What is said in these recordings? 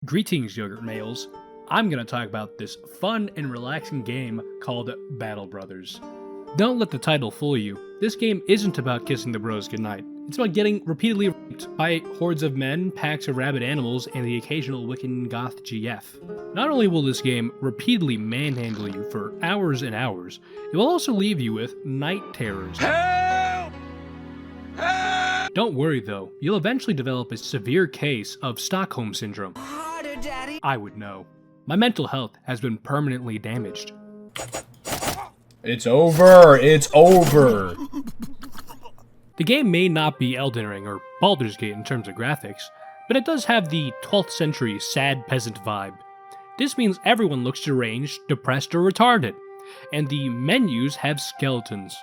Greetings, yogurt males. I'm gonna talk about this fun and relaxing game called Battle Brothers. Don't let the title fool you. This game isn't about kissing the bros goodnight. It's about getting repeatedly raped by hordes of men, packs of rabid animals, and the occasional Wiccan goth GF. Not only will this game repeatedly manhandle you for hours and hours, it will also leave you with night terrors. Help! Help! Don't worry though, you'll eventually develop a severe case of Stockholm Syndrome. Harder, Daddy. I would know. My mental health has been permanently damaged. It's over! It's over! The game may not be Elden Ring or Baldur's Gate in terms of graphics, but it does have the 12th century sad peasant vibe. This means everyone looks deranged, depressed, or retarded, and the menus have skeletons.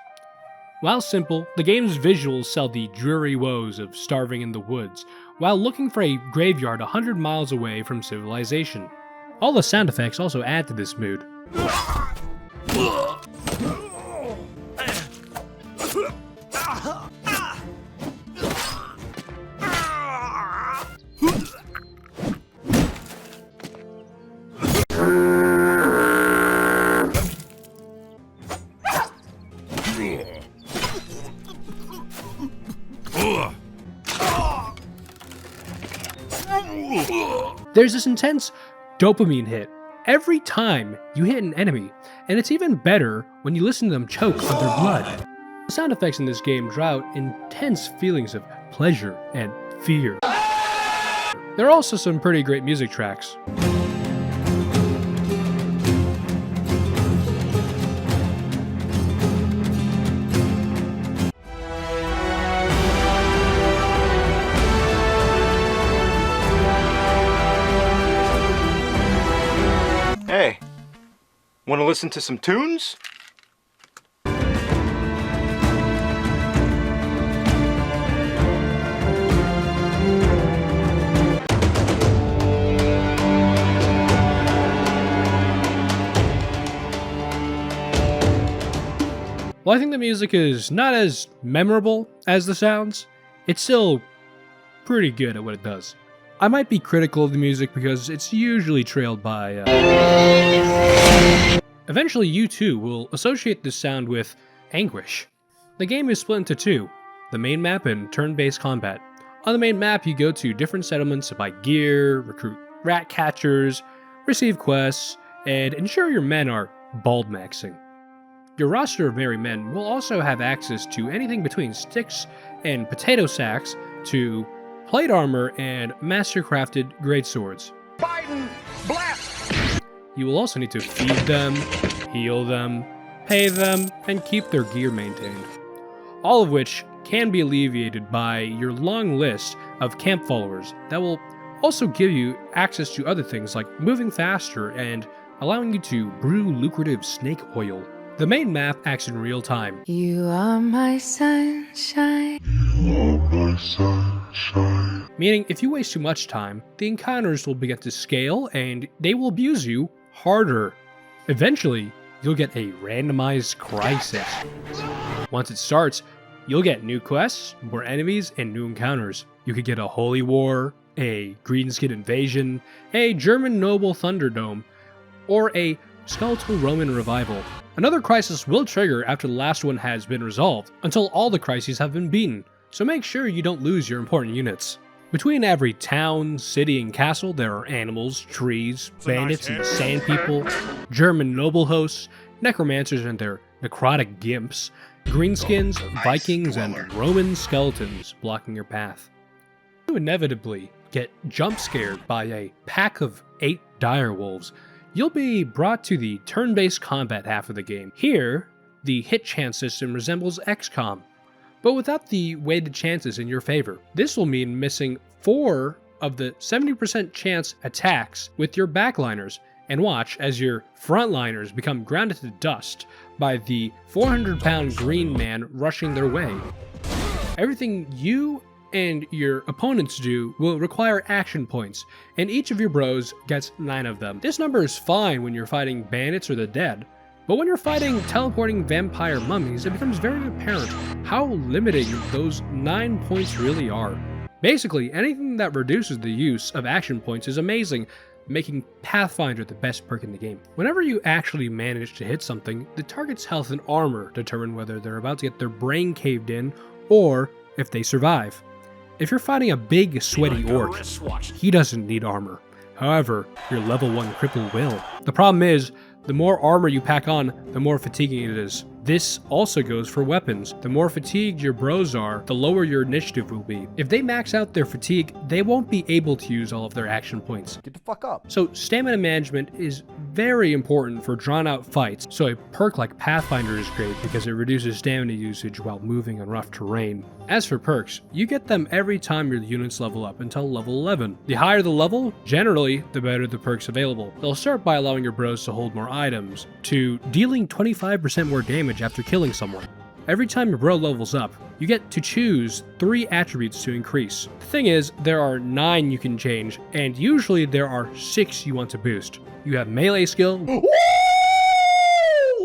While simple, the game's visuals sell the dreary woes of starving in the woods, while looking for a graveyard 100 miles away from civilization. All the sound effects also add to this mood. There's this intense dopamine hit every time you hit an enemy, and it's even better when you listen to them choke on their blood. The sound effects in this game draw out intense feelings of pleasure and fear. There are also some pretty great music tracks. Hey, want to listen to some tunes? While I think the music is not as memorable as the sounds, it's still pretty good at what it does. I might be critical of the music because it's usually trailed by, Eventually you too will associate this sound with anguish. The game is split into two, the main map and turn-based combat. On the main map you go to different settlements to buy gear, recruit rat catchers, receive quests, and ensure your men are bald maxing. Your roster of merry men will also have access to anything between sticks and potato sacks to plate armor and master-crafted greatswords. Biden, blast! You will also need to feed them, heal them, pay them, and keep their gear maintained. All of which can be alleviated by your long list of camp followers that will also give you access to other things like moving faster and allowing you to brew lucrative snake oil. The main map acts in real time. You are my sunshine. Meaning, if you waste too much time, the encounters will begin to scale and they will abuse you harder. Eventually, you'll get a randomized crisis. Once it starts, you'll get new quests, more enemies, and new encounters. You could get a holy war, a greenskin invasion, a German noble thunderdome, or a skeletal Roman revival. Another crisis will trigger after the last one has been resolved, until all the crises have been beaten, so make sure you don't lose your important units. Between every town, city, and castle, there are animals, trees, bandits and sand people, German noble hosts, necromancers and their necrotic gimps, greenskins, Vikings, and Roman skeletons blocking your path. You inevitably get jump scared by a pack of 8 direwolves. You'll be brought to the turn-based combat half of the game. Here, the hit chance system resembles XCOM, but without the weighted chances in your favor. This will mean missing 4 of the 70% chance attacks with your backliners, and watch as your frontliners become grounded to dust by the 400-pound green man rushing their way. Everything you and your opponents do will require action points, and each of your bros gets 9 of them. This number is fine when you're fighting bandits or the dead, but when you're fighting teleporting vampire mummies, it becomes very apparent how limiting those 9 points really are. Basically, anything that reduces the use of action points is amazing, making Pathfinder the best perk in the game. Whenever you actually manage to hit something, the target's health and armor determine whether they're about to get their brain caved in or if they survive. If you're fighting a big, sweaty orc, he doesn't need armor. However, your level 1 cripple will. The problem is, the more armor you pack on, the more fatiguing it is. This also goes for weapons. The more fatigued your bros are, the lower your initiative will be. If they max out their fatigue, they won't be able to use all of their action points. Get the fuck up. So stamina management is very important for drawn out fights, so a perk like Pathfinder is great because it reduces stamina usage while moving on rough terrain. As for perks, you get them every time your units level up until level 11. The higher the level, generally, the better the perks available. They'll start by allowing your bros to hold more items, to dealing 25% more damage after killing someone. Every time your bro levels up, you get to choose 3 attributes to increase. The thing is, there are 9 you can change, and usually there are 6 you want to boost. You have melee skill,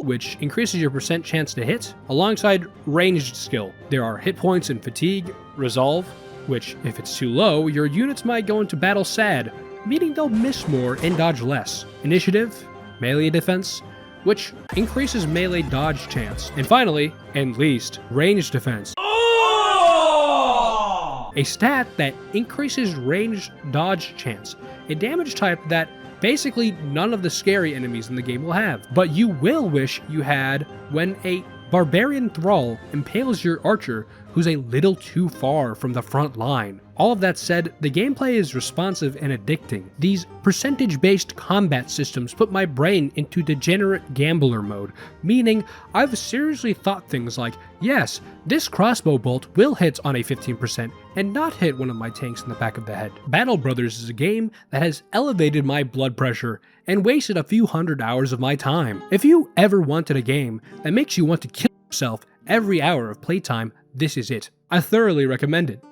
which increases your percent chance to hit, alongside ranged skill. There are hit points and fatigue, resolve, which if it's too low, your units might go into battle sad, meaning they'll miss more and dodge less. Initiative, melee defense, which increases melee dodge chance. And finally, and least, ranged defense. A stat that increases ranged dodge chance, a damage type that basically none of the scary enemies in the game will have, but you will wish you had when a barbarian thrall impales your archer who's a little too far from the front line. All of that said, the gameplay is responsive and addicting. These percentage-based combat systems put my brain into degenerate gambler mode, meaning I've seriously thought things like, yes, this crossbow bolt will hit on a 15% and not hit one of my tanks in the back of the head. Battle Brothers is a game that has elevated my blood pressure and wasted a few hundred hours of my time. If you ever wanted a game that makes you want to kill yourself every hour of playtime, this is it. I thoroughly recommend it.